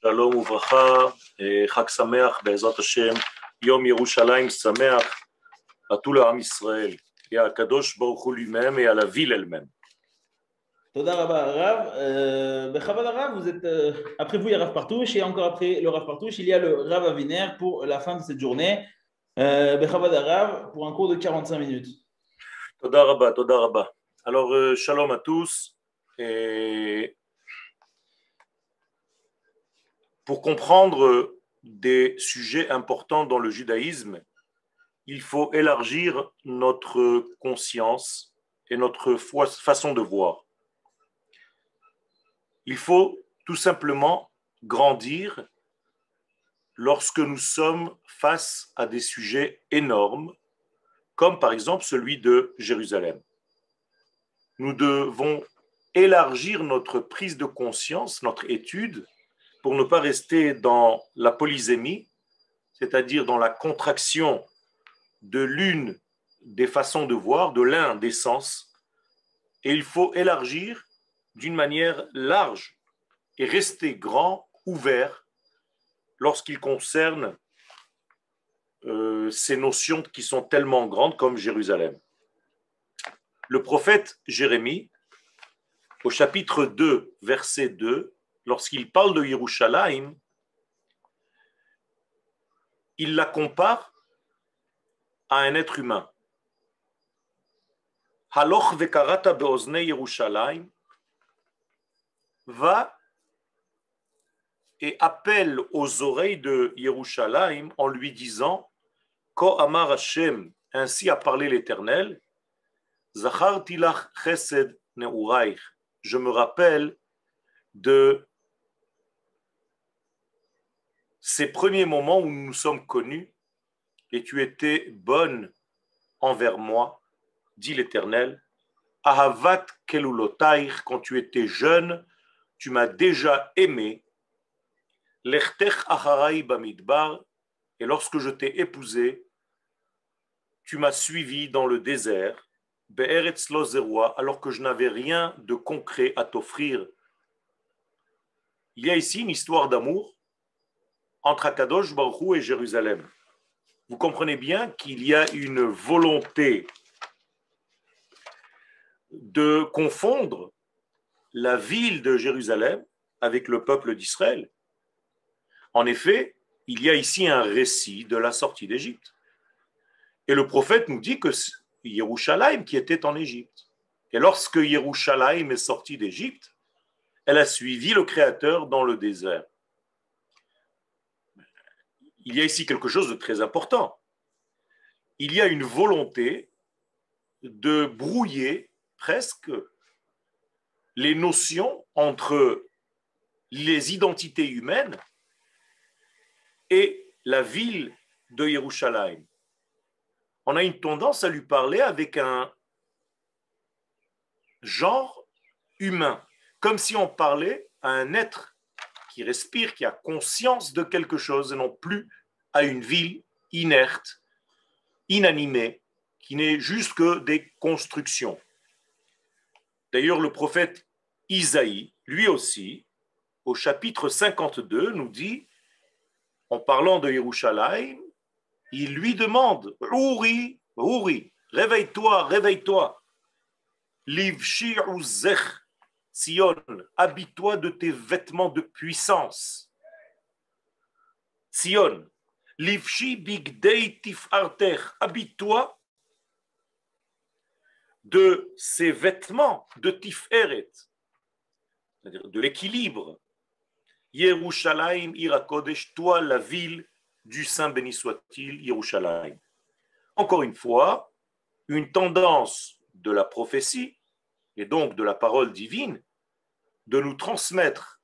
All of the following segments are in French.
Shalom Uvracha et Chag Sameach, Be'ezrat Hashem, Yom Yerushalayim Sameach à tout le Ham Israël et à Kadosh Baruch Hu lui-même et à la ville elle-même. Toda Rabba Rav. Bechabad Rav, vous êtes, après vous, il y a Rav Partouche, et encore après le Rav Partouche, il y a le Rav Aviner pour la fin de cette journée. Bechabad Rav, pour un cours de 45 minutes. Toda Rabba, Toda Rabba. Alors, shalom à tous. Et pour comprendre des sujets importants dans le judaïsme, il faut élargir notre conscience et notre façon de voir. Il faut tout simplement grandir lorsque nous sommes face à des sujets énormes, comme par exemple celui de Jérusalem. Nous devons élargir notre prise de conscience, notre étude, pour ne pas rester dans la polysémie, c'est-à-dire dans la contraction de l'une des façons de voir, de l'un des sens, et il faut élargir d'une manière large et rester grand, ouvert, lorsqu'il concerne ces notions qui sont tellement grandes comme Jérusalem. Le prophète Jérémie, au chapitre 2, verset 2, lorsqu'il parle de Yerushalayim, il la compare à un être humain. Haloch vekarata beoznei Yerushalayim, va et appelle aux oreilles de Yerushalayim en lui disant Ko amar Hashem, ainsi a parlé l'Éternel, Zacharti lach chesed ne'uraich, je me rappelle de ces premiers moments où nous nous sommes connus et tu étais bonne envers moi, dit l'Éternel. Ahavat kelulotaich, quand tu étais jeune, tu m'as déjà aimé. Lechtech acharai bamidbar, et lorsque je t'ai épousé, tu m'as suivi dans le désert, be'eretz lo zerua, alors que je n'avais rien de concret à t'offrir. Il y a ici une histoire d'amour entre Akadosh Baruch Hu et Jérusalem. Vous comprenez bien qu'il y a une volonté de confondre la ville de Jérusalem avec le peuple d'Israël. En effet, il y a ici un récit de la sortie d'Égypte. Et le prophète nous dit que c'est Yerushalayim qui était en Égypte. Et lorsque Yerushalayim est sortie d'Égypte, elle a suivi le Créateur dans le désert. Il y a ici quelque chose de très important. Il y a une volonté de brouiller presque les notions entre les identités humaines et la ville de Yerushalayim. On a une tendance à lui parler avec un genre humain, comme si on parlait à un être qui respire, qui a conscience de quelque chose, et non plus à une ville inerte, inanimée, qui n'est juste que des constructions. D'ailleurs, le prophète Isaïe, lui aussi, au chapitre 52, nous dit, en parlant de Yerushalayim, il lui demande, Ouri, Ouri, réveille-toi, réveille-toi. Livshi uzech, Sion, habille-toi de tes vêtements de puissance. Sion, Livshi bigdei tifartech, habille-toi de ces vêtements de tiferet, c'est-à-dire de l'équilibre. Yerushalayim irakodesh, toi la ville du Saint béni soit-il, Yerushalayim. Encore une fois, une tendance de la prophétie, et donc de la parole divine, de nous transmettre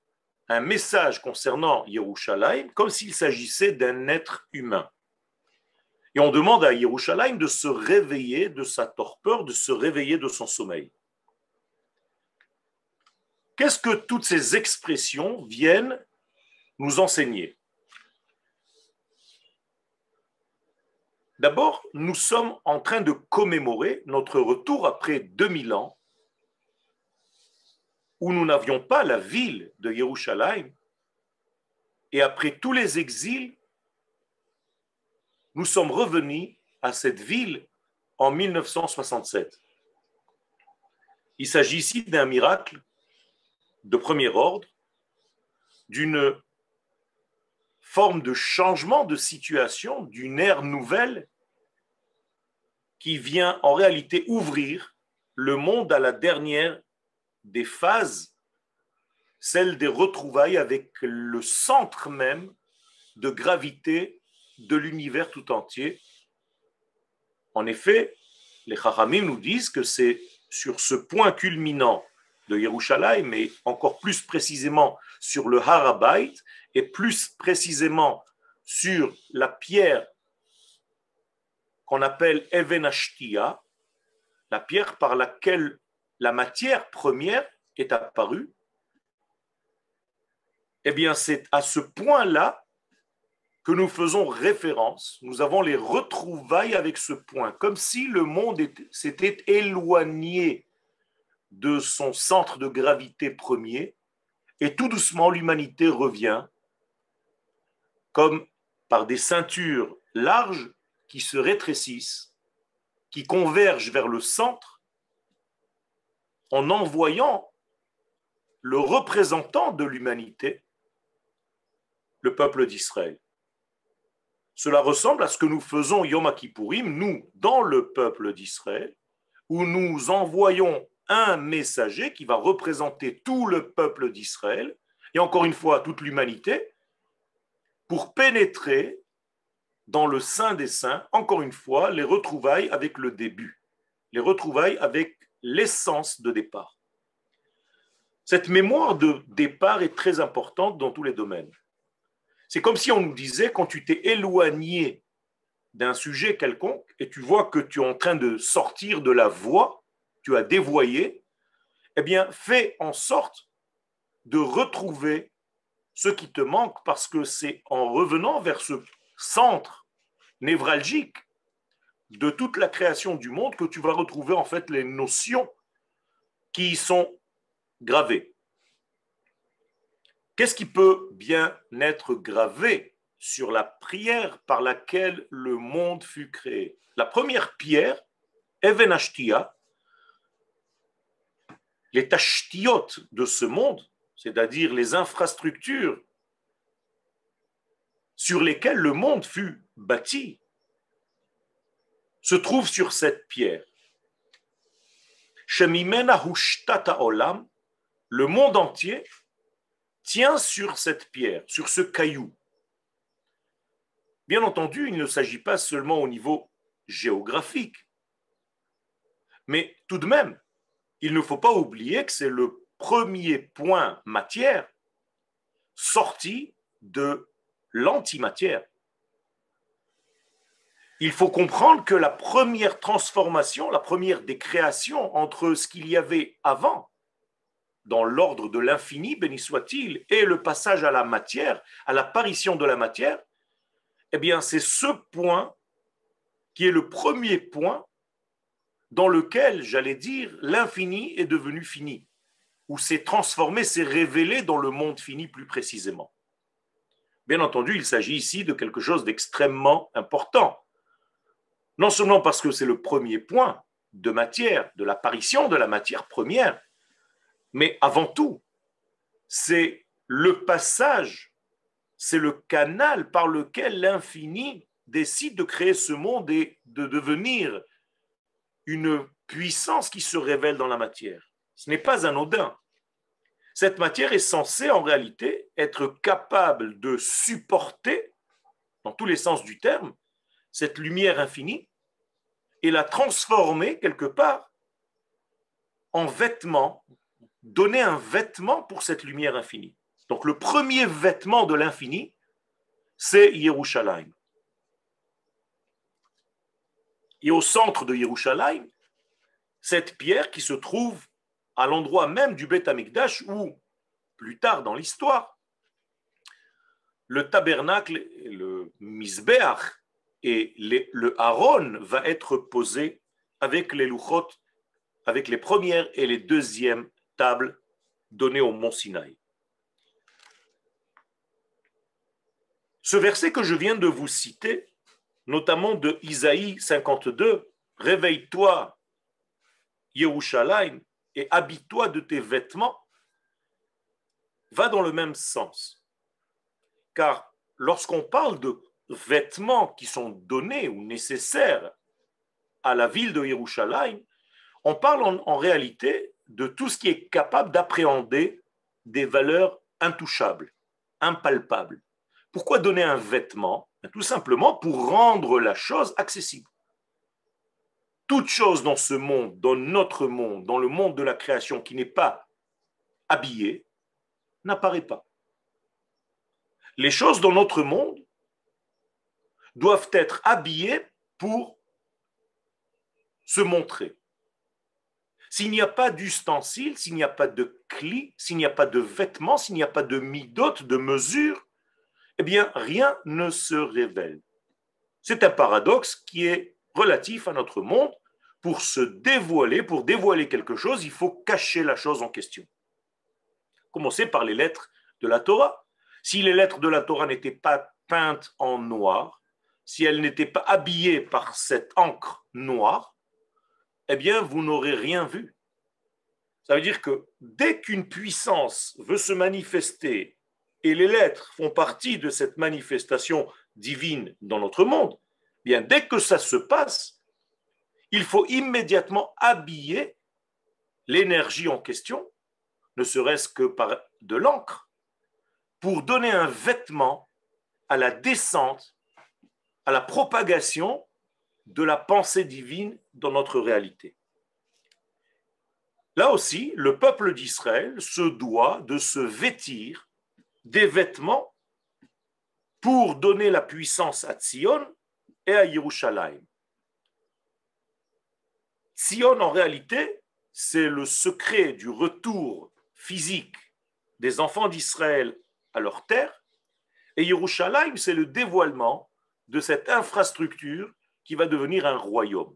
un message concernant Yerushalayim comme s'il s'agissait d'un être humain. Et on demande à Yerushalayim de se réveiller de sa torpeur, de se réveiller de son sommeil. Qu'est-ce que toutes ces expressions viennent nous enseigner? D'abord, nous sommes en train de commémorer notre retour après 2000 ans où nous n'avions pas la ville de Yerushalayim, Et après tous les exils, nous sommes revenus à cette ville en 1967. Il s'agit ici d'un miracle de premier ordre, d'une forme de changement de situation, d'une ère nouvelle qui vient en réalité ouvrir le monde à la dernière des phases, celle des retrouvailles avec le centre même de gravité de l'univers tout entier. En effet, les Chachamim nous disent que c'est sur ce point culminant de Yerushalayim, mais encore plus précisément sur le Har HaBayit, et plus précisément sur la pierre qu'on appelle Even Ashtia, la pierre par laquelle la matière première est apparue, eh bien c'est à ce point-là que nous faisons référence. Nous avons les retrouvailles avec ce point, comme si le monde s'était éloigné de son centre de gravité premier, et tout doucement l'humanité revient comme par des ceintures larges qui se rétrécissent, qui convergent vers le centre, en envoyant le représentant de l'humanité, le peuple d'Israël. Cela ressemble à ce que nous faisons Yom Kippourim, nous, dans le peuple d'Israël, où nous envoyons un messager qui va représenter tout le peuple d'Israël, et encore une fois toute l'humanité, pour pénétrer dans le Saint des Saints, encore une fois, les retrouvailles avec le début, les retrouvailles avec l'essence de départ. Cette mémoire de départ est très importante dans tous les domaines. C'est comme si on nous disait, quand tu t'es éloigné d'un sujet quelconque et tu vois que tu es en train de sortir de la voie, tu as dévoyé, eh bien, fais en sorte de retrouver ce qui te manque, parce que c'est en revenant vers ce centre névralgique de toute la création du monde que tu vas retrouver en fait les notions qui y sont gravées. Qu'est-ce qui peut bien être gravé sur la prière par laquelle le monde fut créé? La première pierre, Even Ashtia, les tashtiot de ce monde, c'est-à-dire les infrastructures sur lesquelles le monde fut bâti, se trouvent sur cette pierre. Shemimena hushtata olam, le monde entier tient sur cette pierre, sur ce caillou. Bien entendu, il ne s'agit pas seulement au niveau géographique, mais tout de même, il ne faut pas oublier que c'est le premier point matière sorti de l'antimatière. Il faut comprendre que la première transformation, la première des créations entre ce qu'il y avait avant, dans l'ordre de l'infini, béni soit-il, et le passage à la matière, à l'apparition de la matière, eh bien, c'est ce point qui est le premier point dans lequel, j'allais dire, l'infini est devenu fini, où s'est transformé, s'est révélé dans le monde fini plus précisément. Bien entendu, il s'agit ici de quelque chose d'extrêmement important. Non seulement parce que c'est le premier point de matière, de l'apparition de la matière première, mais avant tout, c'est le passage, c'est le canal par lequel l'infini décide de créer ce monde et de devenir une puissance qui se révèle dans la matière. Ce n'est pas anodin. Cette matière est censée en réalité être capable de supporter, dans tous les sens du terme, cette lumière infinie et la transformer quelque part en vêtement, donner un vêtement pour cette lumière infinie. Donc le premier vêtement de l'infini, c'est Yerushalayim. Et au centre de Yerushalayim, cette pierre qui se trouve à l'endroit même du Beth Amikdash où, plus tard dans l'histoire, le tabernacle, le Mizbeach et le Aaron va être posé avec les louchot, avec les premières et les deuxièmes tables données au mont Sinaï. Ce verset que je viens de vous citer, notamment de Isaïe 52, réveille-toi, Yerushalayim, et habille-toi de tes vêtements, va dans le même sens. Car lorsqu'on parle de vêtements qui sont donnés ou nécessaires à la ville de Yerushalayim, on parle en réalité de tout ce qui est capable d'appréhender des valeurs intouchables, impalpables. Pourquoi donner un vêtement? Tout simplement pour rendre la chose accessible. Toute chose dans ce monde, dans notre monde, dans le monde de la création qui n'est pas habillée, n'apparaît pas. Les choses dans notre monde doivent être habillées pour se montrer. S'il n'y a pas d'ustensile, s'il n'y a pas de cli, s'il n'y a pas de vêtements, s'il n'y a pas de midot, de mesure, eh bien, rien ne se révèle. C'est un paradoxe qui est relatif à notre monde. Pour se dévoiler, pour dévoiler quelque chose, il faut cacher la chose en question. Commencer par les lettres de la Torah. Si les lettres de la Torah n'étaient pas peintes en noir, si elles n'étaient pas habillées par cette encre noire, eh bien, vous n'aurez rien vu. Ça veut dire que dès qu'une puissance veut se manifester et les lettres font partie de cette manifestation divine dans notre monde, eh bien, dès que ça se passe, il faut immédiatement habiller l'énergie en question, ne serait-ce que par de l'encre, pour donner un vêtement à la descente, à la propagation de la pensée divine dans notre réalité. Là aussi, le peuple d'Israël se doit de se vêtir des vêtements pour donner la puissance à Tzion et à Yerushalayim. Tzion, en réalité, c'est le secret du retour physique des enfants d'Israël à leur terre, et Yerushalayim, c'est le dévoilement de cette infrastructure qui va devenir un royaume.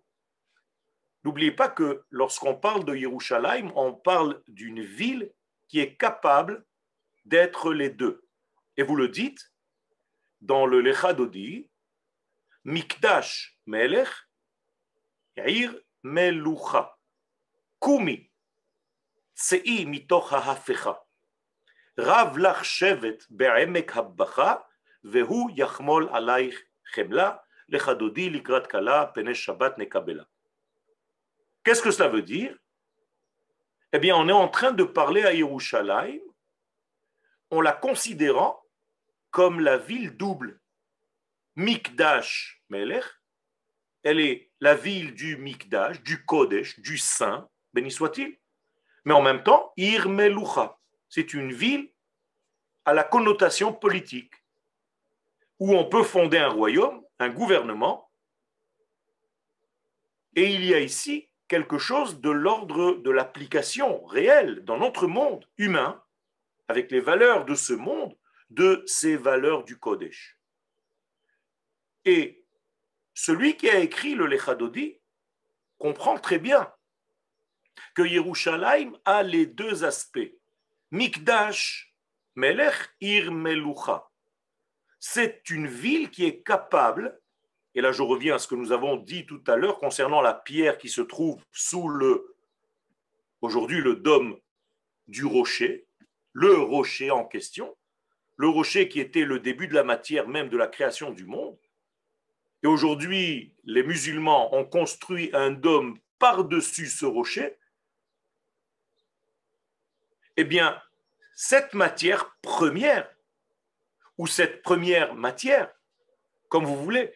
N'oubliez pas que lorsqu'on parle de Yerushalayim, on parle d'une ville qui est capable d'être les deux. Et vous le dites dans le Lecha Dodi, Mikdash Melech, Yair Melucha, Kumi, Tsei mitoch ha'hafecha, Rav lach shevet be'emek habbacha, vehu yachmol alaych chemla, Lecha Dodi likrat kala, pene Shabbat nekabela. Qu'est-ce que cela veut dire? Eh bien, on est en train de parler à Yerushalayim en la considérant comme la ville double. Mikdash Melech, elle est la ville du Mikdash, du Kodesh, du Saint, béni soit-il. Mais en même temps, Ir Melucha, c'est une ville à la connotation politique, où on peut fonder un royaume, un gouvernement, et il y a ici quelque chose de l'ordre de l'application réelle dans notre monde humain, avec les valeurs de ce monde, de ces valeurs du Kodesh. Et celui qui a écrit le Lecha Dodi comprend très bien que Yerushalayim a les deux aspects. Mikdash Melech Ir Melucha. C'est une ville qui est capable, et là je reviens à ce que nous avons dit tout à l'heure concernant la pierre qui se trouve sous aujourd'hui le dôme du rocher, le rocher en question, le rocher qui était le début de la matière même de la création du monde. Et aujourd'hui, les musulmans ont construit un dôme par-dessus ce rocher. Eh bien, cette matière première, ou cette première matière, comme vous voulez,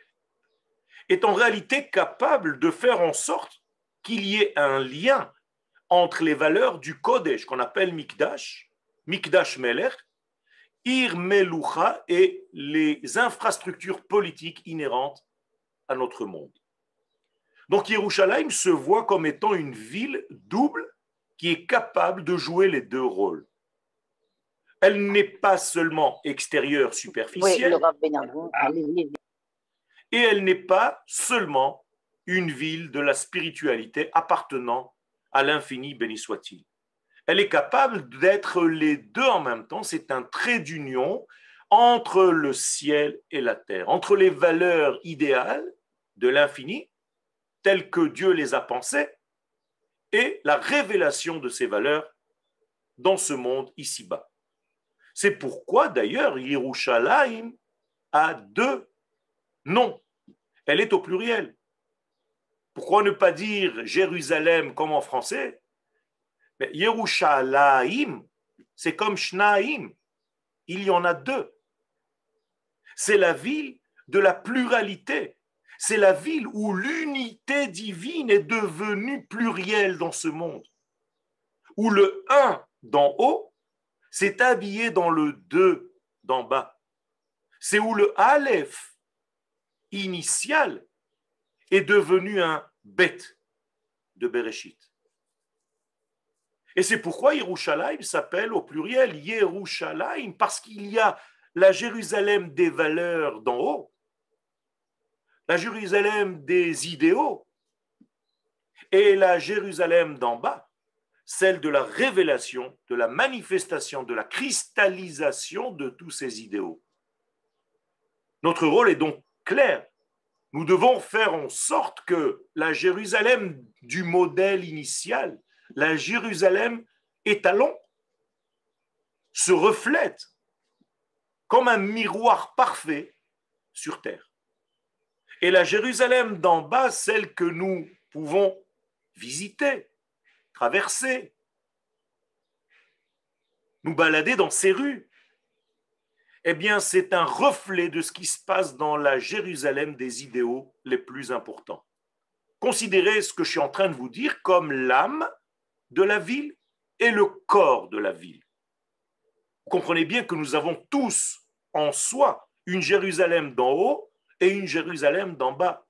est en réalité capable de faire en sorte qu'il y ait un lien entre les valeurs du Kodesh, qu'on appelle Mikdash, Mikdash Melech, Ir Melucha, et les infrastructures politiques inhérentes à notre monde. Donc Yerushalayim se voit comme étant une ville double qui est capable de jouer les deux rôles. Elle n'est pas seulement extérieure, superficielle, et elle n'est pas seulement une ville de la spiritualité appartenant à l'infini, béni soit-il. Elle est capable d'être les deux en même temps. C'est un trait d'union entre le ciel et la terre, entre les valeurs idéales de l'infini, telles que Dieu les a pensées, et la révélation de ces valeurs dans ce monde ici-bas. C'est pourquoi d'ailleurs Yerushalayim a deux noms. Elle est au pluriel. Pourquoi ne pas dire Jérusalem comme en français? Mais Yerushalayim, c'est comme Shnaim. Il y en a deux. C'est la ville de la pluralité. C'est la ville où l'unité divine est devenue plurielle dans ce monde. Où le un d'en haut s'est habillé dans le deux d'en bas. C'est où le Aleph initial est devenu un Bet de Bereshit. Et c'est pourquoi Yerushalayim s'appelle au pluriel Yerushalayim, parce qu'il y a la Jérusalem des valeurs d'en haut, la Jérusalem des idéaux et la Jérusalem d'en bas, celle de la révélation, de la manifestation, de la cristallisation de tous ces idéaux. Notre rôle est donc clair. Nous devons faire en sorte que la Jérusalem du modèle initial, la Jérusalem étalon, se reflète comme un miroir parfait sur terre. Et la Jérusalem d'en bas, celle que nous pouvons visiter, traverser, nous balader dans ces rues, eh bien, c'est un reflet de ce qui se passe dans la Jérusalem des idéaux les plus importants. Considérez ce que je suis en train de vous dire comme l'âme de la ville et le corps de la ville. Vous comprenez bien que nous avons tous en soi une Jérusalem d'en haut et une Jérusalem d'en bas.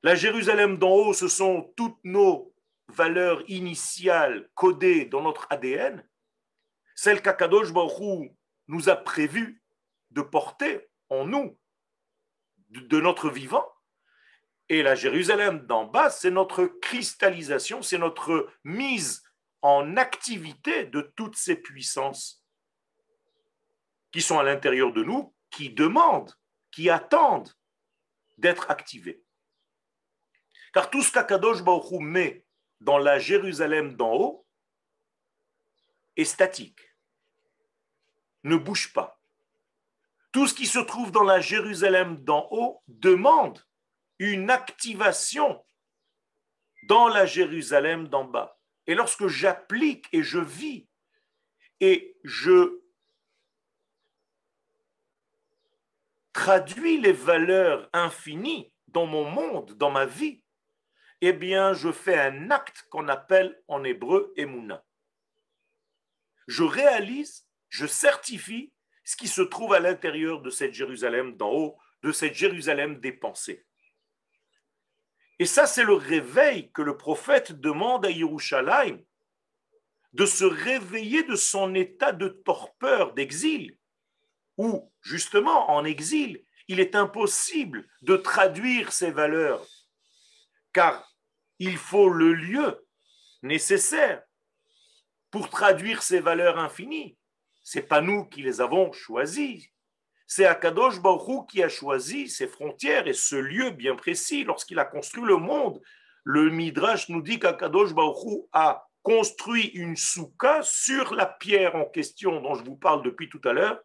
La Jérusalem d'en haut, ce sont toutes nos valeurs initiales codées dans notre ADN, celles qu'Akadosh Baruch Hu nous a prévu de porter en nous, de notre vivant. Et la Jérusalem d'en bas, c'est notre cristallisation, c'est notre mise en activité de toutes ces puissances qui sont à l'intérieur de nous, qui demandent, qui attendent d'être activées. Car tout ce qu'Akadosh Baruch Hu met dans la Jérusalem d'en haut est statique, ne bouge pas. Tout ce qui se trouve dans la Jérusalem d'en haut demande une activation dans la Jérusalem d'en bas. Et lorsque j'applique et je vis et je traduis les valeurs infinies dans mon monde, dans ma vie, eh bien, je fais un acte qu'on appelle en hébreu Emouna. Je réalise, je certifie ce qui se trouve à l'intérieur de cette Jérusalem d'en haut, de cette Jérusalem des pensées. Et ça, c'est le réveil que le prophète demande à Yerushalayim, de se réveiller de son état de torpeur, d'exil, où, justement, en exil, il est impossible de traduire ces valeurs, car il faut le lieu nécessaire pour traduire ces valeurs infinies. Ce n'est pas nous qui les avons choisies. C'est Akadosh Baruch Hu qui a choisi ces frontières et ce lieu bien précis lorsqu'il a construit le monde. Le Midrash nous dit qu'Akadosh Baruch Hu a construit une soukha sur la pierre en question dont je vous parle depuis tout à l'heure.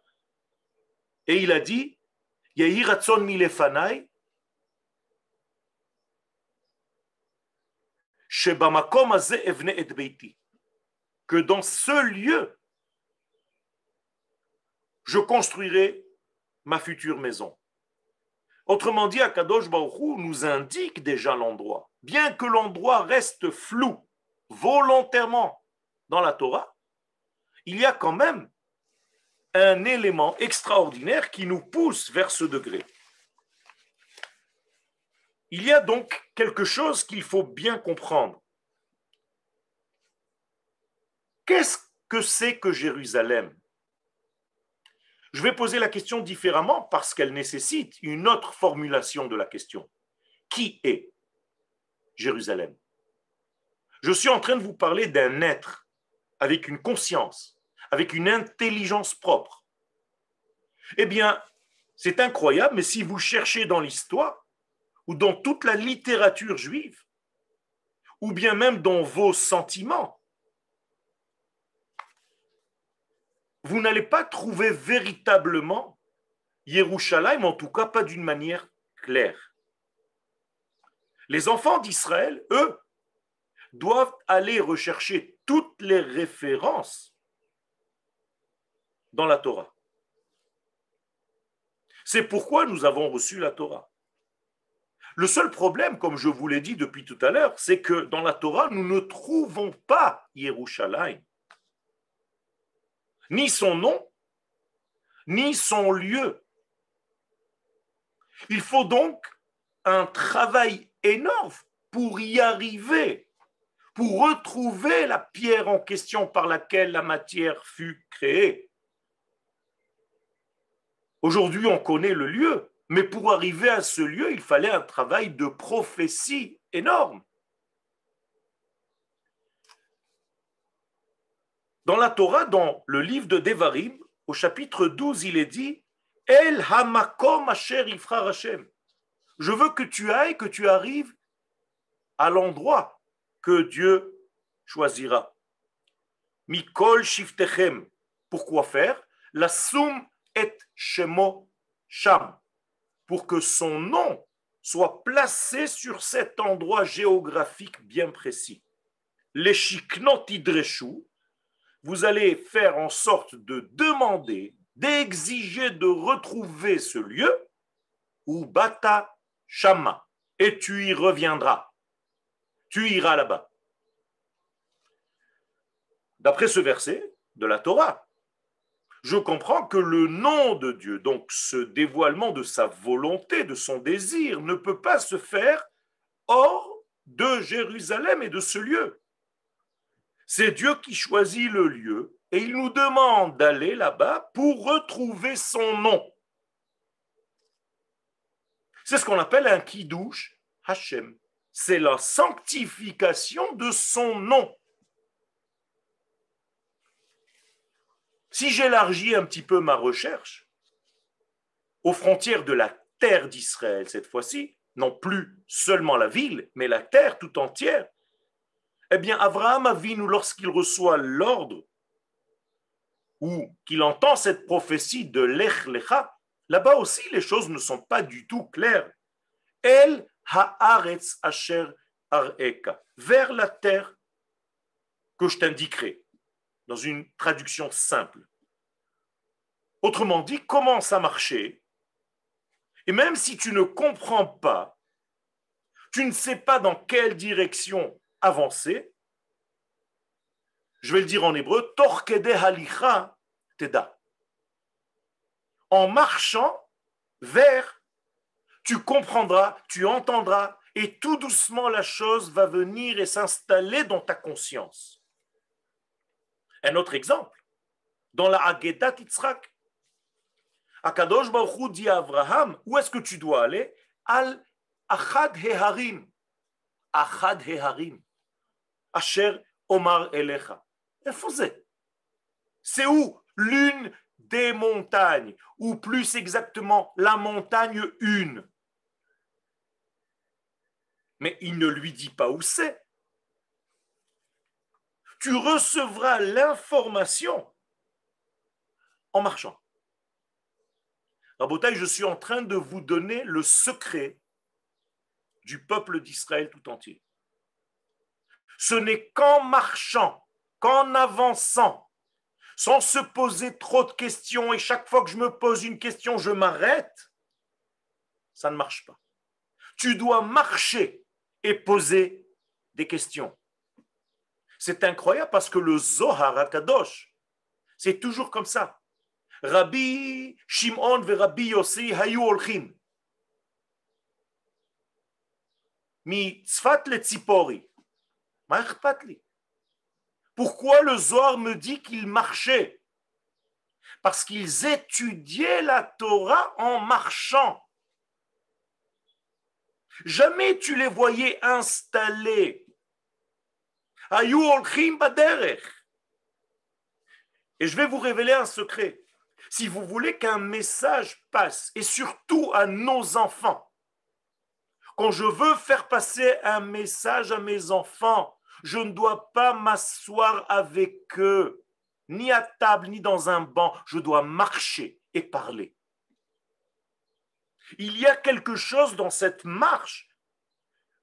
Et il a dit, Yehi ratzon milefanai, shebamakom hazeh evne et beiti, que dans ce lieu, je construirai ma future maison. Autrement dit, Akadosh Baruch Hu nous indique déjà l'endroit. Bien que l'endroit reste flou, volontairement dans la Torah, il y a quand même un élément extraordinaire qui nous pousse vers ce degré. Il y a donc quelque chose qu'il faut bien comprendre. Qu'est-ce que c'est que Jérusalem ? Je vais poser la question différemment parce qu'elle nécessite une autre formulation de la question. Qui est Jérusalem ? Je suis en train de vous parler d'un être avec une conscience, avec une intelligence propre. Eh bien, c'est incroyable, mais si vous cherchez dans l'histoire, ou dans toute la littérature juive, ou bien même dans vos sentiments, vous n'allez pas trouver véritablement Yerushalayim, en tout cas pas d'une manière claire. Les enfants d'Israël, eux, doivent aller rechercher toutes les références dans la Torah. C'est pourquoi nous avons reçu la Torah. Le seul problème, comme je vous l'ai dit depuis tout à l'heure, c'est que dans la Torah, nous ne trouvons pas Yerushalayim, ni son nom, ni son lieu. Il faut donc un travail énorme pour y arriver, pour retrouver la pierre en question par laquelle la matière fut créée. Aujourd'hui, on connaît le lieu, mais pour arriver à ce lieu, il fallait un travail de prophétie énorme. Dans la Torah, dans le livre de Devarim, au chapitre 12, il est dit El hamakom asher yifrar Hashem. Je veux que tu ailles, que tu arrives à l'endroit que Dieu choisira. Mikol shiftechem. Pourquoi faire? La soum et shemo sham. Pour que son nom soit placé sur cet endroit géographique bien précis. Les shiknot idreshu. Vous allez faire en sorte de demander, d'exiger de retrouver ce lieu, ou bata shama, et tu y reviendras. Tu iras là-bas. D'après ce verset de la Torah, je comprends que le nom de Dieu, donc ce dévoilement de sa volonté, de son désir, ne peut pas se faire hors de Jérusalem et de ce lieu. C'est Dieu qui choisit le lieu et il nous demande d'aller là-bas pour retrouver son nom. C'est ce qu'on appelle un kiddush Hashem. C'est la sanctification de son nom. Si j'élargis un petit peu ma recherche aux frontières de la terre d'Israël cette fois-ci, non plus seulement la ville, mais la terre tout entière, eh bien, Abraham Avinu, lorsqu'il reçoit l'ordre ou qu'il entend cette prophétie de Lech Lecha, là-bas aussi, les choses ne sont pas du tout claires. El haaretz asher areka, vers la terre que je t'indiquerai, dans une traduction simple. Autrement dit, commence à marcher, et même si tu ne comprends pas, tu ne sais pas dans quelle direction avancer, je vais le dire en hébreu, torkede halicha teda. En marchant vers, tu comprendras, tu entendras, et tout doucement la chose va venir et s'installer dans ta conscience. Un autre exemple, dans la Haggadah Yitzhak, Akadosh Baruch Hu dit à Abraham, où est-ce que tu dois aller? Al achad heharim, asher omar elecha. C'est où? L'une des montagnes, ou plus exactement la montagne une. Mais il ne lui dit pas où c'est. Tu recevras l'information en marchant. Rabotai, je suis en train de vous donner le secret du peuple d'Israël tout entier. Ce n'est qu'en marchant, qu'en avançant, sans se poser trop de questions, et chaque fois que je me pose une question, je m'arrête, ça ne marche pas. Tu dois marcher et poser des questions. C'est incroyable parce que le Zohar HaKadosh, c'est toujours comme ça. Rabbi Shimon ve Rabbi Yossi hayu olchim. Mi tzfat le tzipori. Ma echpat li. Pourquoi le Zohar me dit qu'ils marchaient? Parce qu'ils étudiaient la Torah en marchant. Jamais tu les voyais installés. Hayu olchim baderech. Et je vais vous révéler un secret. Si vous voulez qu'un message passe, et surtout à nos enfants, quand je veux faire passer un message à mes enfants, je ne dois pas m'asseoir avec eux, ni à table, ni dans un banc. Je dois marcher et parler. Il y a quelque chose dans cette marche,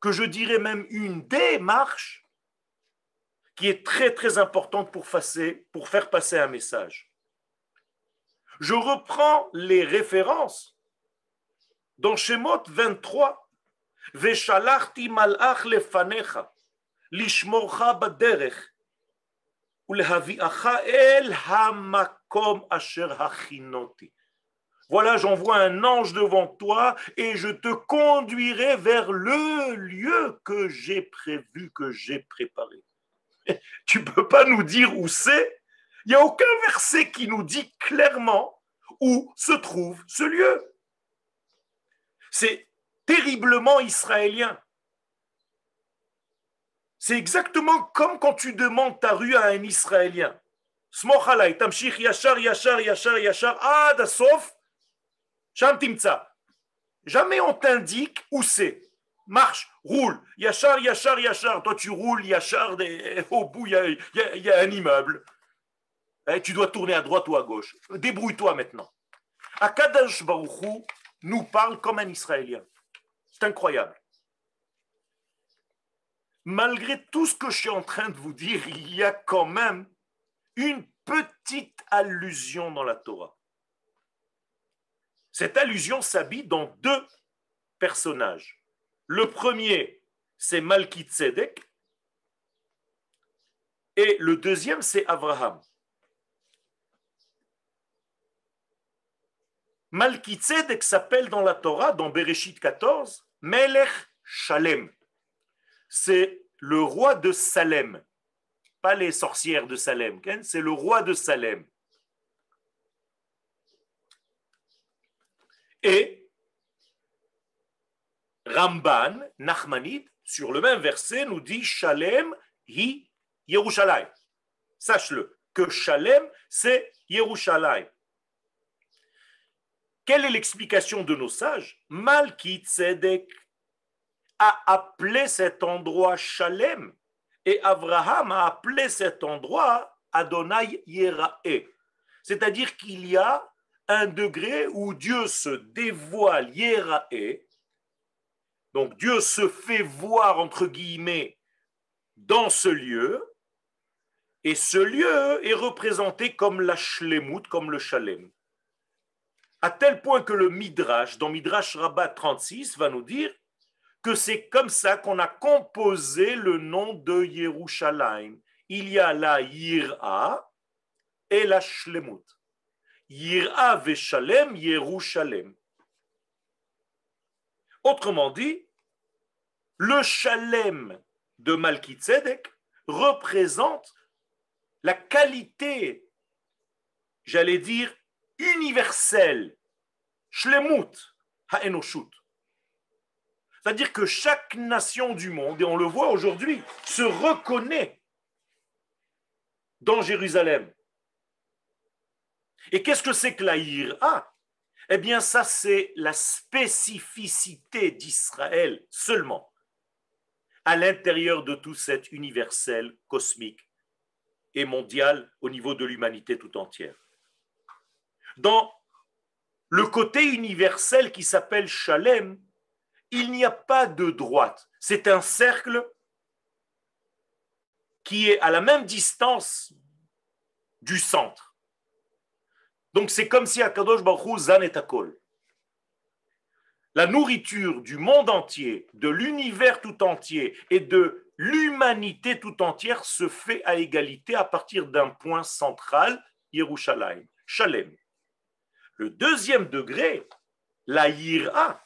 que je dirais même une démarche, qui est très très importante pour faire passer un message. Je reprends les références dans Shemot 23. Veshalachti malach lefanecha, lishmorcha baderech, ulehaviacha el hamakom asher hachinoti. Voilà, j'envoie un ange devant toi et je te conduirai vers le lieu que j'ai prévu, que j'ai préparé. Tu ne peux pas nous dire où c'est. Il n'y a aucun verset qui nous dit clairement où se trouve ce lieu. C'est terriblement israélien. C'est exactement comme quand tu demandes ta rue à un Israélien. Smoch alay, tamshich yashar, yashar, yashar, yashar, ad asof, sham timtza. Jamais on t'indique où c'est. Marche, roule, yachar, yachar, yachar. Toi, tu roules, yachar, au bout, il y a un immeuble. Et tu dois tourner à droite ou à gauche. Débrouille-toi maintenant. Akadosh Baruch Hu nous parle comme un Israélien. C'est incroyable. Malgré tout ce que je suis en train de vous dire, il y a quand même une petite allusion dans la Torah. Cette allusion s'habille dans deux personnages. Le premier, c'est Malki Tzedek, et le deuxième, c'est Abraham. Malki Tzedek s'appelle dans la Torah, dans Bereshit 14, Melech Shalem. C'est le roi de Salem, pas les sorcières de Salem, c'est le roi de Salem. Et Ramban, Nachmanide, sur le même verset, nous dit Shalem hi Yerushalayim. Sache-le, que Shalem, c'est Yerushalayim. Quelle est l'explication de nos sages? Malki Tzedek a appelé cet endroit Shalem et Abraham a appelé cet endroit Adonai Yerae. C'est-à-dire qu'il y a un degré où Dieu se dévoile Yerae. Donc Dieu se fait voir, entre guillemets, dans ce lieu, et ce lieu est représenté comme la shlemut, comme le shalem. À tel point que le Midrash, dans Midrash Rabbah 36, va nous dire que c'est comme ça qu'on a composé le nom de Yerushalayim. Il y a la Yira et la shlemut. Yira veshalem, Yerushalem. Autrement dit, le Shalem de Malki Tzedek représente la qualité, j'allais dire, universelle, Shlemut ha'enoshut. C'est-à-dire que chaque nation du monde, et on le voit aujourd'hui, se reconnaît dans Jérusalem. Et qu'est-ce que c'est que la Yira? Eh bien, ça, c'est la spécificité d'Israël seulement, à l'intérieur de tout cet universel, cosmique et mondial au niveau de l'humanité tout entière. Dans le côté universel qui s'appelle Shalem, il n'y a pas de droite. C'est un cercle qui est à la même distance du centre. Donc c'est comme si Akadosh Baruch Hu zan et hakol. La nourriture du monde entier, de l'univers tout entier et de l'humanité tout entière se fait à égalité à partir d'un point central, Yerushalayim, Shalem. Le deuxième degré, la Yira,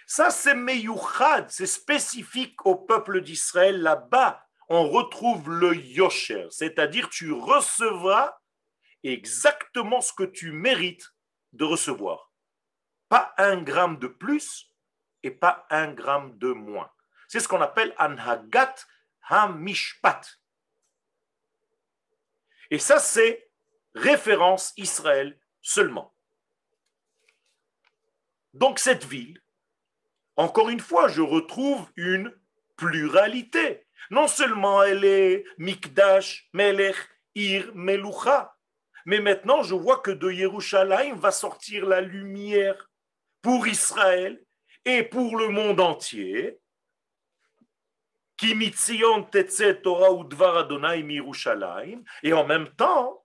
ça c'est meyuchad, c'est spécifique au peuple d'Israël. Là-bas, on retrouve le yosher, c'est-à-dire tu recevras exactement ce que tu mérites de recevoir. Pas 1 gramme de plus et pas 1 gramme de moins. C'est ce qu'on appelle Anhagat HaMishpat. Et ça, c'est référence Israël seulement. Donc cette ville, encore une fois, je retrouve une pluralité. Non seulement elle est Mikdash, Melech, Ir, Melucha, mais maintenant je vois que de Yerushalayim va sortir la lumière pour Israël et pour le monde entier. Ki mitzion tetze Torah udvar Adonai miYerushalayim. Et en même temps,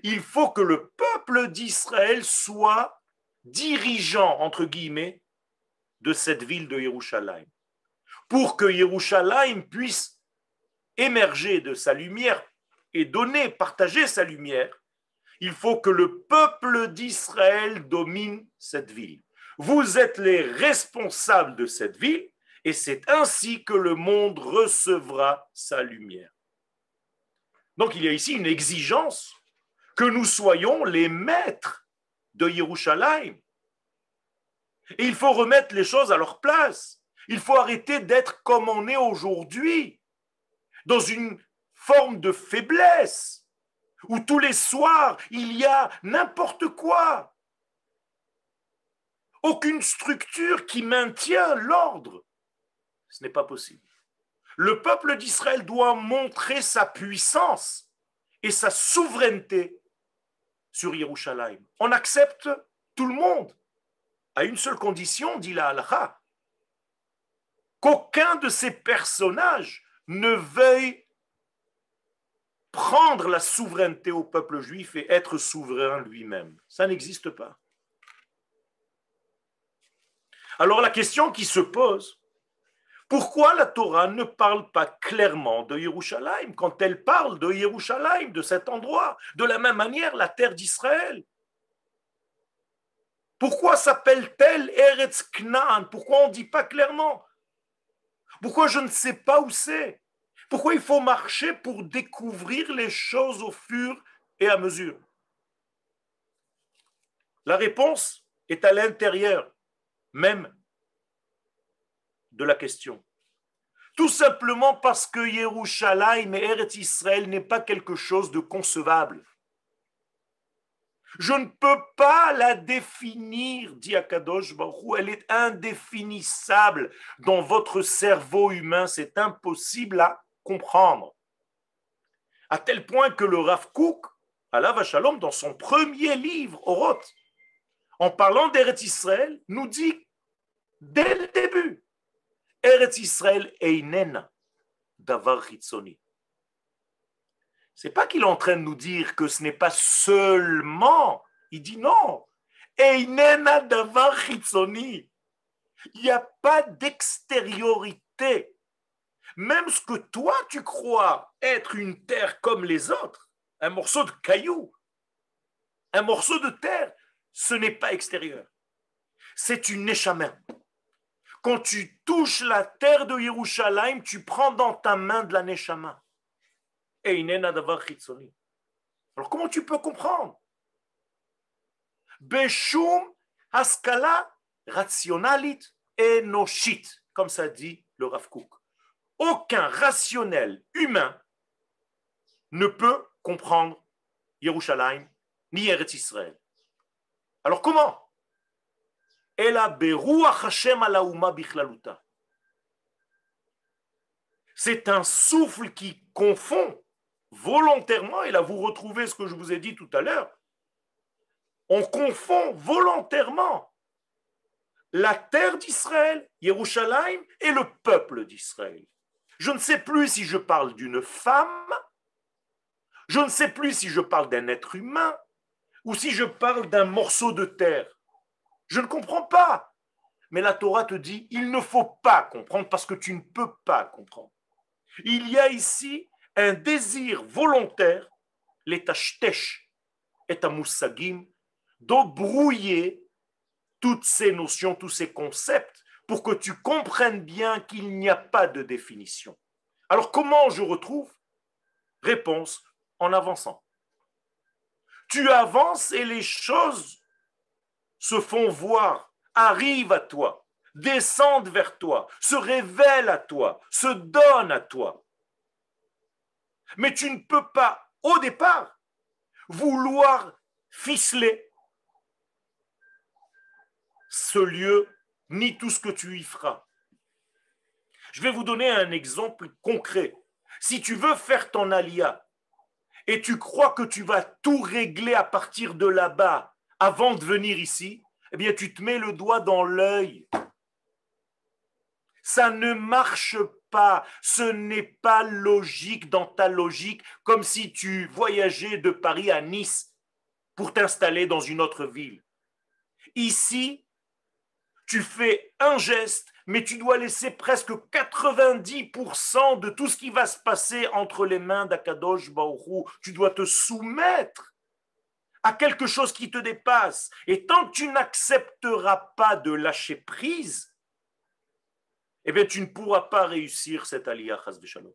il faut que le peuple d'Israël soit dirigeant, entre guillemets, de cette ville de Yerushalayim. Pour que Yerushalayim puisse émerger de sa lumière et donner, partager sa lumière, il faut que le peuple d'Israël domine cette ville. Vous êtes les responsables de cette ville et c'est ainsi que le monde recevra sa lumière. Donc il y a ici une exigence que nous soyons les maîtres de Yerushalayim. Et il faut remettre les choses à leur place. Il faut arrêter d'être comme on est aujourd'hui, dans une forme de faiblesse, où tous les soirs, il y a n'importe quoi. Aucune structure qui maintient l'ordre. Ce n'est pas possible. Le peuple d'Israël doit montrer sa puissance et sa souveraineté sur Yerushalayim. On accepte tout le monde, à une seule condition, dit la halakha, qu'aucun de ces personnages ne veuille prendre la souveraineté au peuple juif et être souverain lui-même. Ça n'existe pas. Alors la question qui se pose, pourquoi la Torah ne parle pas clairement de Yerushalayim quand elle parle de Yerushalayim, de cet endroit, de la même manière la terre d'Israël? Pourquoi s'appelle-t-elle Eretz Knaan? Pourquoi on ne dit pas clairement? Pourquoi je ne sais pas où c'est? Pourquoi il faut marcher pour découvrir les choses au fur et à mesure? La réponse est à l'intérieur même de la question. Tout simplement parce que Yerushalayim et Eretz Israël n'est pas quelque chose de concevable. Je ne peux pas la définir, dit Akadosh Baruch Hu, elle est indéfinissable dans votre cerveau humain, c'est impossible à comprendre. À tel point que le Rav Kook, alav Shalom, dans son premier livre, Oroth, en parlant d'Eretz Israël, nous dit dès le début, Eretz Israël einena davar chitzoni. C'est pas qu'il est en train de nous dire que ce n'est pas seulement, il dit non, einena davar chitzoni. Il n'y a pas d'extériorité. Même ce que toi tu crois être une terre comme les autres, un morceau de caillou, un morceau de terre, ce n'est pas extérieur. C'est une neshama. Quand tu touches la terre de Yerushalayim, tu prends dans ta main de la neshama. Alors comment tu peux comprendre? Beshum haskala rationalit enoshit, comme ça dit le Rav Kook. Aucun rationnel humain ne peut comprendre Yerushalayim ni Eretz Israël. Alors comment? C'est un souffle qui confond volontairement, et là vous retrouvez ce que je vous ai dit tout à l'heure, on confond volontairement la terre d'Israël, Yerushalayim, et le peuple d'Israël. Je ne sais plus si je parle d'une femme, je ne sais plus si je parle d'un être humain, ou si je parle d'un morceau de terre. Je ne comprends pas. Mais la Torah te dit, il ne faut pas comprendre parce que tu ne peux pas comprendre. Il y a ici un désir volontaire, les tashtesh et amoussagim, d'embrouiller toutes ces notions, tous ces concepts, pour que tu comprennes bien qu'il n'y a pas de définition. Alors comment je retrouve? Réponse, en avançant. Tu avances et les choses se font voir, arrivent à toi, descendent vers toi, se révèlent à toi, se donnent à toi. Mais tu ne peux pas, au départ, vouloir ficeler ce lieu, ni tout ce que tu y feras. Je vais vous donner un exemple concret. Si tu veux faire ton alia et tu crois que tu vas tout régler à partir de là-bas avant de venir ici, eh bien tu te mets le doigt dans l'œil. Ça ne marche pas. Ce n'est pas logique dans ta logique, comme si tu voyageais de Paris à Nice pour t'installer dans une autre ville. Ici, tu fais un geste, mais tu dois laisser presque 90% de tout ce qui va se passer entre les mains d'Akadosh Baruch Hu. Tu dois te soumettre à quelque chose qui te dépasse. Et tant que tu n'accepteras pas de lâcher prise, eh bien, tu ne pourras pas réussir cette aliyah chas v'shalom.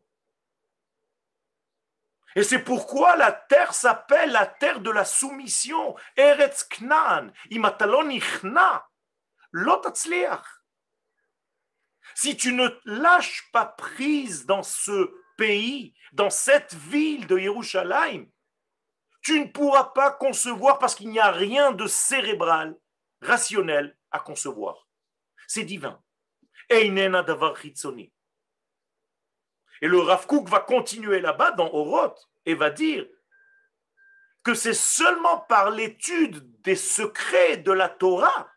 Et c'est pourquoi la terre s'appelle la terre de la soumission. Eretz Knan, imatalon ichna, lo tatzliach. Si tu ne lâches pas prise dans ce pays, dans cette ville de Yerushalayim, tu ne pourras pas concevoir parce qu'il n'y a rien de cérébral, rationnel à concevoir. C'est divin. Einena davar chitzoni. Et le Rav Kook va continuer là-bas dans Oroth et va dire que c'est seulement par l'étude des secrets de la Torah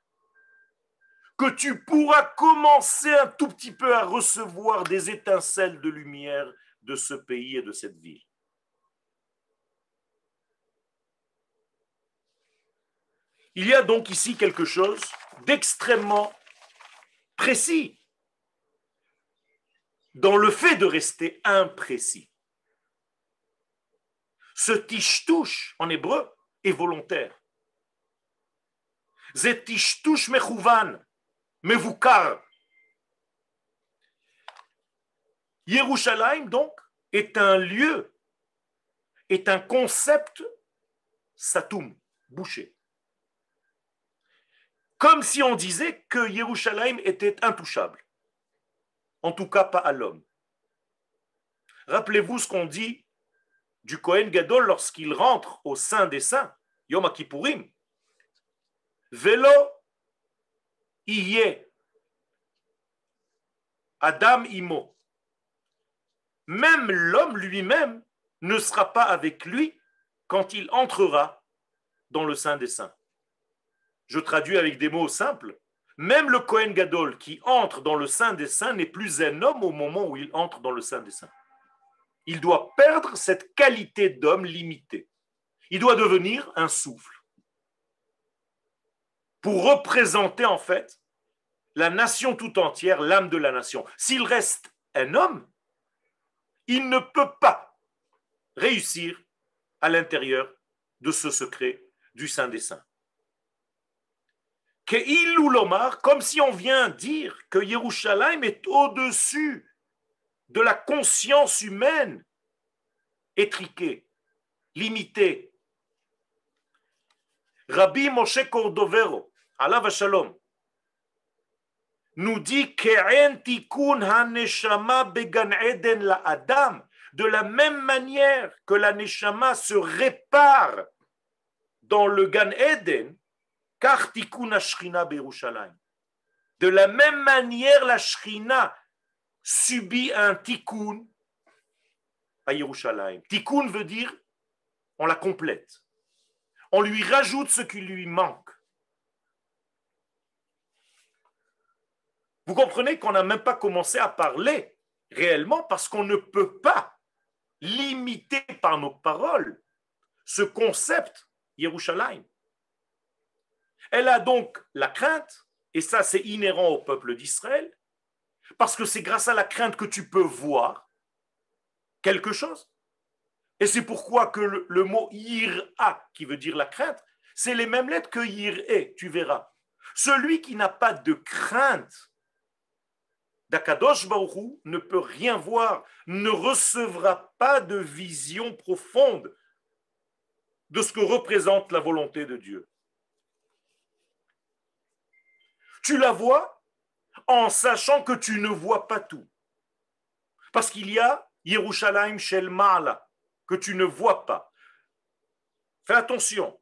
que tu pourras commencer un tout petit peu à recevoir des étincelles de lumière de ce pays et de cette ville. Il y a donc ici quelque chose d'extrêmement précis dans le fait de rester imprécis. Ce tishtouche en hébreu est volontaire. Zet tishtouche mechouvan, mevukar. Yerushalayim donc est un lieu, est un concept satoum, bouché. Comme si on disait que Yerushalayim était intouchable. En tout cas, pas à l'homme. Rappelez-vous ce qu'on dit du Kohen Gadol lorsqu'il rentre au sein des saints, Yom Kippourim. Velo iye Adam imo. Même l'homme lui-même ne sera pas avec lui quand il entrera dans le sein des saints. Je traduis avec des mots simples. Même le Kohen Gadol qui entre dans le sein des saints n'est plus un homme au moment où il entre dans le sein des saints. Il doit perdre cette qualité d'homme limitée. Il doit devenir un souffle pour représenter en fait la nation tout entière, l'âme de la nation. S'il reste un homme, il ne peut pas réussir à l'intérieur de ce secret du Saint des Saints. Ke'ilu lomar, comme si on vient dire que Yerushalayim est au-dessus de la conscience humaine étriquée, limitée. Rabbi Moshe Cordovero, alav shalom, nous dit Ke'en tikun haneshama began eden la adam, de la même manière que la neshama se répare dans le Gan Eden, car tikun ashrina be'Yerushalayim. De la même manière, la shrina subit un tikkun à Yerushalayim. Tikkun veut dire on la complète. On lui rajoute ce qui lui manque. Vous comprenez qu'on n'a même pas commencé à parler réellement parce qu'on ne peut pas limiter par nos paroles ce concept Yerushalayim. Elle a donc la crainte, et ça c'est inhérent au peuple d'Israël, parce que c'est grâce à la crainte que tu peux voir quelque chose. Et c'est pourquoi que le mot yir'a, qui veut dire la crainte, c'est les mêmes lettres que yir'e, tu verras. Celui qui n'a pas de crainte d'Akadosh Baruch Hu ne peut rien voir, ne recevra pas de vision profonde de ce que représente la volonté de Dieu. Tu la vois en sachant que tu ne vois pas tout. Parce qu'il y a Yerushalayim Shel Ma'ala, que tu ne vois pas. Fais attention.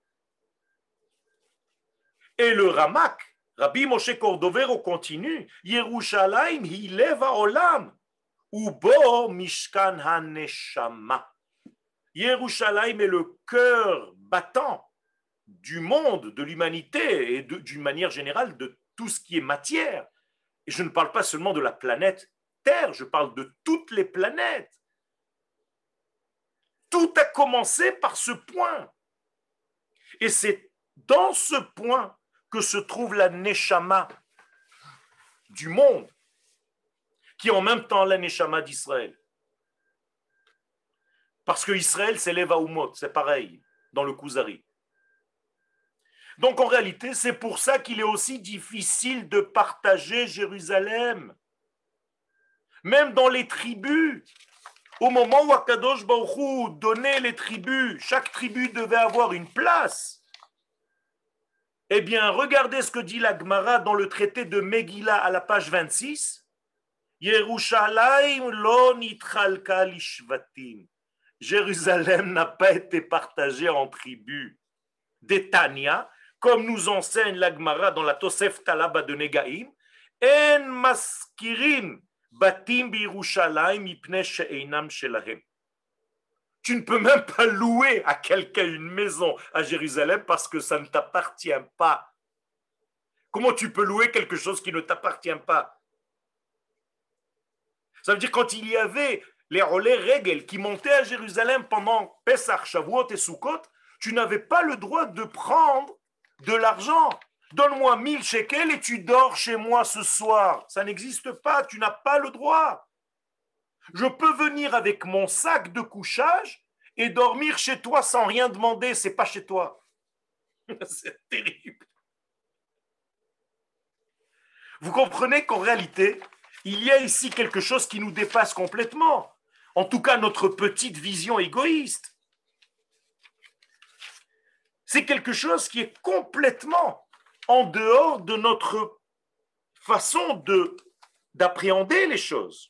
Et le Ramak, Rabbi Moshe Cordovero continue, Yerushalayim hi lev ha'olam, ubo mishkan haneshama. Yerushalayim est le cœur battant du monde, de l'humanité et d'une manière générale de tout ce qui est matière. Et je ne parle pas seulement de la planète Terre, je parle de toutes les planètes. Tout a commencé par ce point. Et c'est dans ce point que se trouve la Neshama du monde, qui est en même temps la Neshama d'Israël. Parce que Israël s'élève à Umot, c'est pareil, dans le Kuzari. Donc en réalité, c'est pour ça qu'il est aussi difficile de partager Jérusalem. Même dans les tribus, au moment où Akadosh Baruch Hu donnait les tribus, chaque tribu devait avoir une place. Eh bien, regardez ce que dit la Gemara dans le traité de Megillah à la page 26. Yerushalayim lo nitchalka lishvatim. Jérusalem n'a pas été partagée en tribus. D'Etania, comme nous enseigne la Gemara dans la Tosef Talaba de Negaim, en maskirim batim birushalayim ipnei she'einam shelahem. Tu ne peux même pas louer à quelqu'un une maison à Jérusalem parce que ça ne t'appartient pas. Comment tu peux louer quelque chose qui ne t'appartient pas? Ça veut dire quand il y avait les Olé Regel qui montaient à Jérusalem pendant Pesach, Shavuot et Sukkot, tu n'avais pas le droit de prendre de l'argent. Donne-moi 1000 shekels et tu dors chez moi ce soir. Ça n'existe pas, tu n'as pas le droit. Je peux venir avec mon sac de couchage et dormir chez toi sans rien demander, c'est pas chez toi. C'est terrible. Vous comprenez qu'en réalité, il y a ici quelque chose qui nous dépasse complètement. En tout cas, notre petite vision égoïste. C'est quelque chose qui est complètement en dehors de notre façon d'appréhender les choses.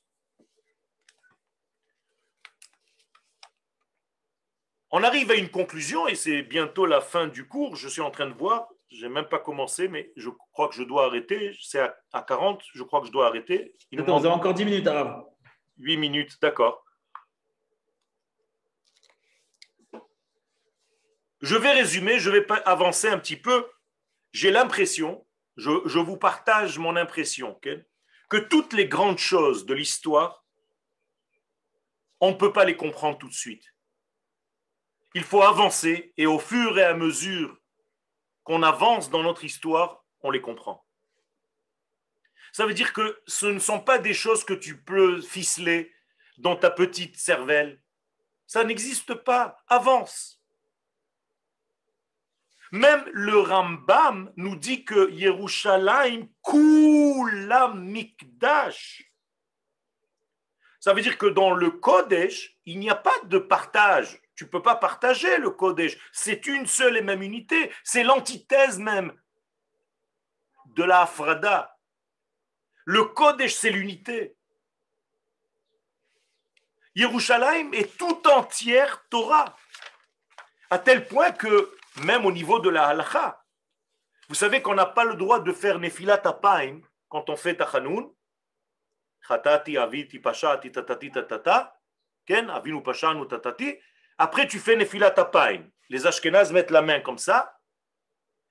On arrive à une conclusion et c'est bientôt la fin du cours. Je suis en train de voir, je n'ai même pas commencé, mais je crois que je dois arrêter. C'est à 40, je crois que je dois arrêter. Attends, vous avez encore 10 minutes, Arabe. 8 minutes, d'accord. Je vais résumer, je vais avancer un petit peu. J'ai l'impression, je vous partage mon impression, okay, que toutes les grandes choses de l'histoire, on ne peut pas les comprendre tout de suite. Il faut avancer et au fur et à mesure qu'on avance dans notre histoire, on les comprend. Ça veut dire que ce ne sont pas des choses que tu peux ficeler dans ta petite cervelle. Ça n'existe pas. Avance. Même le Rambam nous dit que Yerushalayim kulam mikdash. Ça veut dire que dans le Kodesh, il n'y a pas de partage. Tu ne peux pas partager le Kodesh. C'est une seule et même unité. C'est l'antithèse même de la Afrada. Le Kodesh, c'est l'unité. Yerushalayim est tout entière Torah. À tel point que, même au niveau de la halakha, vous savez qu'on n'a pas le droit de faire Nefilat Apayim quand on fait Tachanoun. Chatati, aviti, pashati, tatati, tatata. Ken, avinu, pashanu, tatati. Après, tu fais Nefilat Apayim. Les Ashkénazes mettent la main comme ça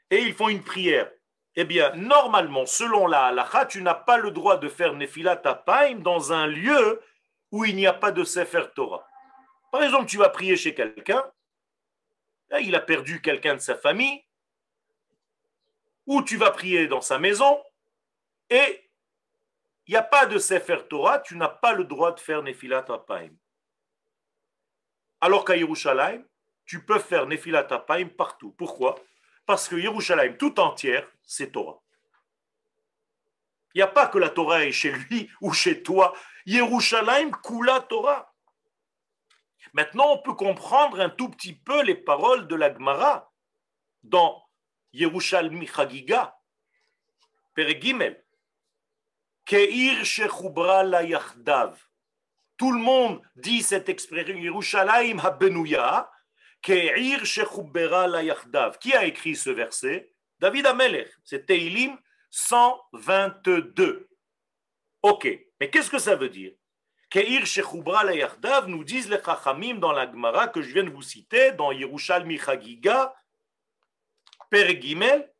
et ils font une prière. Eh bien, normalement, selon la halakha, tu n'as pas le droit de faire Nefilat Apayim dans un lieu où il n'y a pas de Sefer Torah. Par exemple, tu vas prier chez quelqu'un, il a perdu quelqu'un de sa famille, ou tu vas prier dans sa maison et il n'y a pas de Sefer Torah, tu n'as pas le droit de faire Nefilat Apayim. Alors qu'à Yerushalayim, tu peux faire Nefilat Apayim partout. Pourquoi? Parce que Yerushalayim tout entière, c'est Torah. Il n'y a pas que la Torah est chez lui ou chez toi. Yerushalayim kula Torah. Maintenant, on peut comprendre un tout petit peu les paroles de la Gemara dans Yerushalmi Chagiga, Perek Gimel. Ke'ir shechubra la yachdav. Tout le monde dit cette expression, Yerushalayim habenouya, Ke'ir shechubra la yachdav. Qui a écrit ce verset? David Amelech. C'est Teilim 122. Ok, mais qu'est-ce que ça veut dire? Keir Shechoubra la Yardav, nous disent les Chachamim dans la Gemara que je viens de vous citer, dans Yerushalmi Chagiga, Perek Gimel,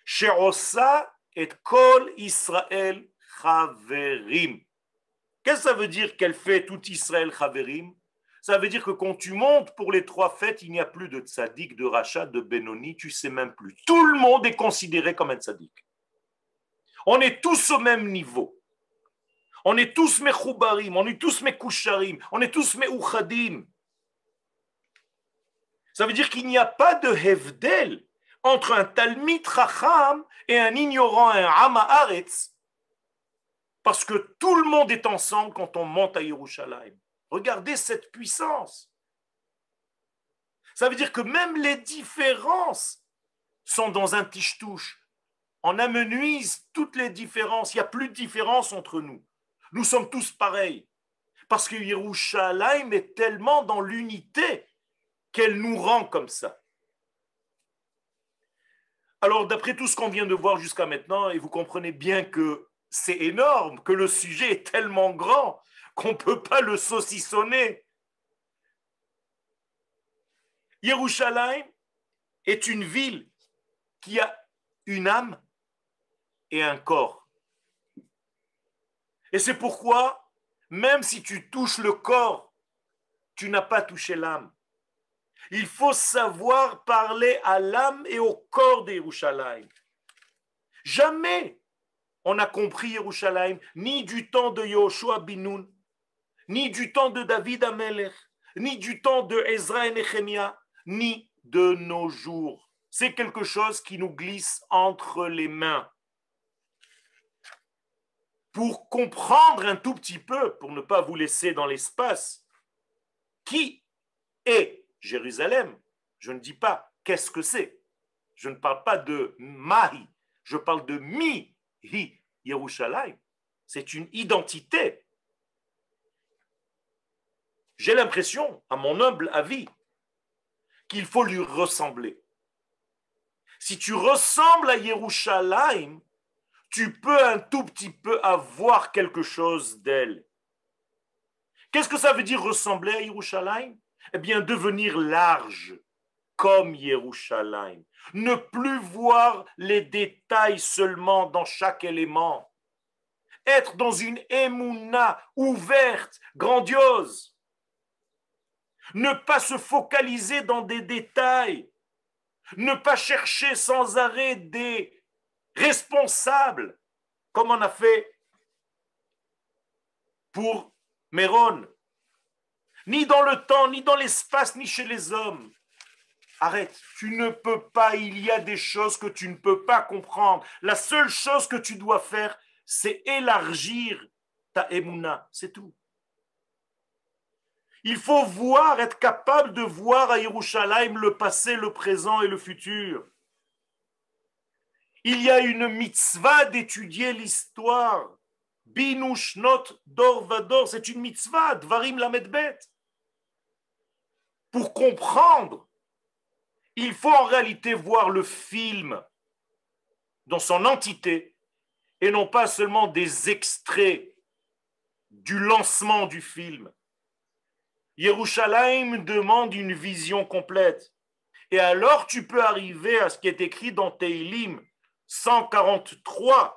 She'osa et Kol Israël Chaverim. Qu'est-ce que ça veut dire qu'elle fait tout Israël Chaverim? Ça veut dire que quand tu montes pour les 3 fêtes, il n'y a plus de tzaddik, de rachat, de Benoni, tu ne sais même plus. Tout le monde est considéré comme un tzaddik. On est tous au même niveau. On est tous mechoubarim, on est tous mekoucharim, on est tous meuchadim. Ça veut dire qu'il n'y a pas de hevdel entre un talmid chacham et un ignorant, un am haaretz, parce que tout le monde est ensemble quand on monte à Yerushalayim. Regardez cette puissance. Ça veut dire que même les différences sont dans un tiche-touche. On amenuise toutes les différences. Il n'y a plus de différence entre nous. Nous sommes tous pareils. Parce que Yerushalayim est tellement dans l'unité qu'elle nous rend comme ça. Alors, d'après tout ce qu'on vient de voir jusqu'à maintenant, et vous comprenez bien que c'est énorme, que le sujet est tellement grand qu'on ne peut pas le saucissonner. Yerushalayim est une ville qui a une âme et un corps. Et c'est pourquoi, même si tu touches le corps, tu n'as pas touché l'âme. Il faut savoir parler à l'âme et au corps de Yerushalayim. Jamais on a compris Yerushalayim, ni du temps de Yehoshua bin Nun, ni du temps de David Amelech, ni du temps de Ezra et Nehemia, ni de nos jours. C'est quelque chose qui nous glisse entre les mains. Pour comprendre un tout petit peu, pour ne pas vous laisser dans l'espace, qui est Jérusalem? Je ne dis pas qu'est-ce que c'est. Je ne parle pas de Mahi, je parle de Mi-Hi Yerushalayim. C'est une identité. J'ai l'impression, à mon humble avis, qu'il faut lui ressembler. Si tu ressembles à Yerushalayim, tu peux un tout petit peu avoir quelque chose d'elle. Qu'est-ce que ça veut dire ressembler à Yerushalayim? Eh bien, devenir large, comme Yerushalayim. Ne plus voir les détails seulement dans chaque élément. Être dans une émouna ouverte, grandiose. Ne pas se focaliser dans des détails. Ne pas chercher sans arrêt des responsables, comme on a fait pour Méron. Ni dans le temps, ni dans l'espace, ni chez les hommes. Arrête, tu ne peux pas, il y a des choses que tu ne peux pas comprendre. La seule chose que tu dois faire, c'est élargir ta émouna, c'est tout. Il faut voir, être capable de voir à Yerushalayim le passé, le présent et le futur. Il y a une mitzvah d'étudier l'histoire. Binu shnot dor vador, c'est une mitzvah, dvarim lamed bet. Pour comprendre, il faut en réalité voir le film dans son entité et non pas seulement des extraits du lancement du film. Yerushalayim demande une vision complète. Et alors tu peux arriver à ce qui est écrit dans Teilim 143.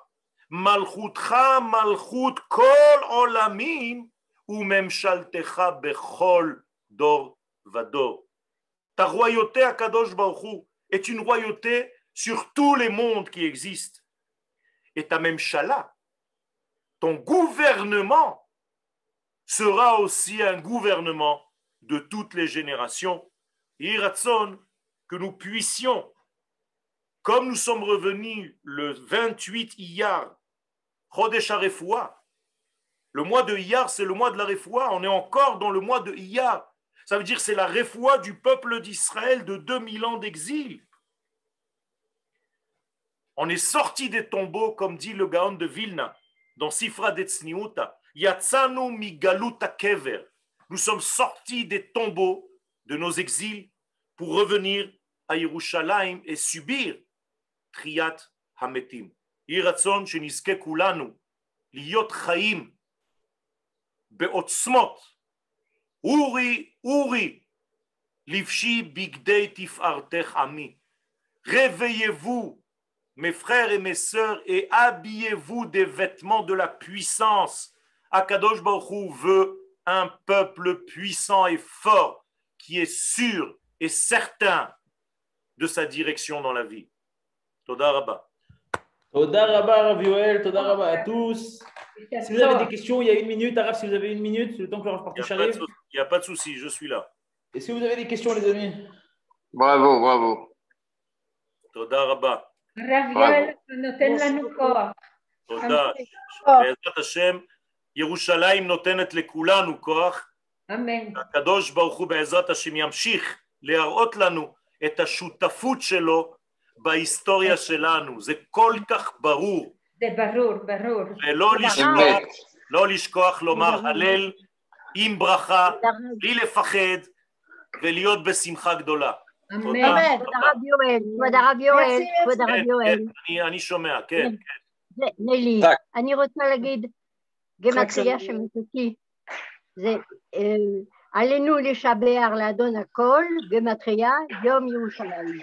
Malchutcha malchut kol olamim ou memshaltecha bechol dor vador. Ta royauté à Kadosh Baruch Hu est une royauté sur tous les mondes qui existent. Et ta memshala, ton gouvernement, sera aussi un gouvernement de toutes les générations. Iratson, que nous puissions, comme nous sommes revenus le 28 Iyar, Chodesh HaRefoua, le mois de Iyar, c'est le mois de la Refoua, on est encore dans le mois de Iyar. Ça veut dire que c'est la Refoua du peuple d'Israël de 2000 ans d'exil. On est sorti des tombeaux, comme dit le Gaon de Vilna, dans Sifra Detzniuta. Yatsanu migaluta kever. Nous sommes sortis des tombeaux de nos exils pour revenir à Yerushalayim et subir Triyat Hametim. יהי רצון שנזכה כולנו להיות חיים בעוצמות. אורי, אורי, לבשי בגדי תפארתך עמי. Réveillez-vous, mes frères et mes sœurs, et habillez-vous des vêtements de la puissance. Akadosh Baruch Hu veut un peuple puissant et fort, qui est sûr et certain de sa direction dans la vie. Toda Rabba. Toda Rabba, Rav Yoel, Toda Rabba à tous. Si vous avez des questions, il y a 1 minute. Araf, si vous avez 1 minute, le temps que le Rav Partouche arrive. Il n'y a pas de souci, je suis là. Est-ce que vous avez des questions, les amis? Bravo, bravo. תודה רבה. הרב יואל נותן לנו כוח. תודה. בעזרת השם, ירושלים נותנת לכולנו כוח. אמן. הקדוש ברוך הוא בעזרת השם ימשיך להראות לנו את השותפות שלו בהיסטוריה שלנו. זה כל כך ברור. זה ברור, ברור. ולא לשכוח לומר הלל עם ברכה, בלי לפחד ולהיות בשמחה גדולה. אמן. כבוד הרב יואל, אני שומע, כן. נילי, אני רוצה להגיד גמטריה שמתוקי, זה עלינו לשבח לאדון הכל, גמטריה יום ירושלים.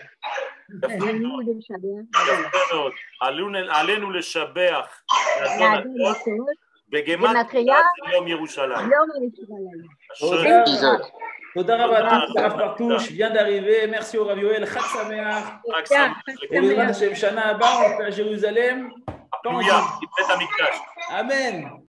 עלינו לשבח לאדון הכל, בגמטריה יום ירושלים. Toda Rabba, Rav Partouche vient d'arriver. Merci au Rav Yoel. Chag Sameach. Et le Hashem Shana Abba, on fait à Jérusalem. Amen.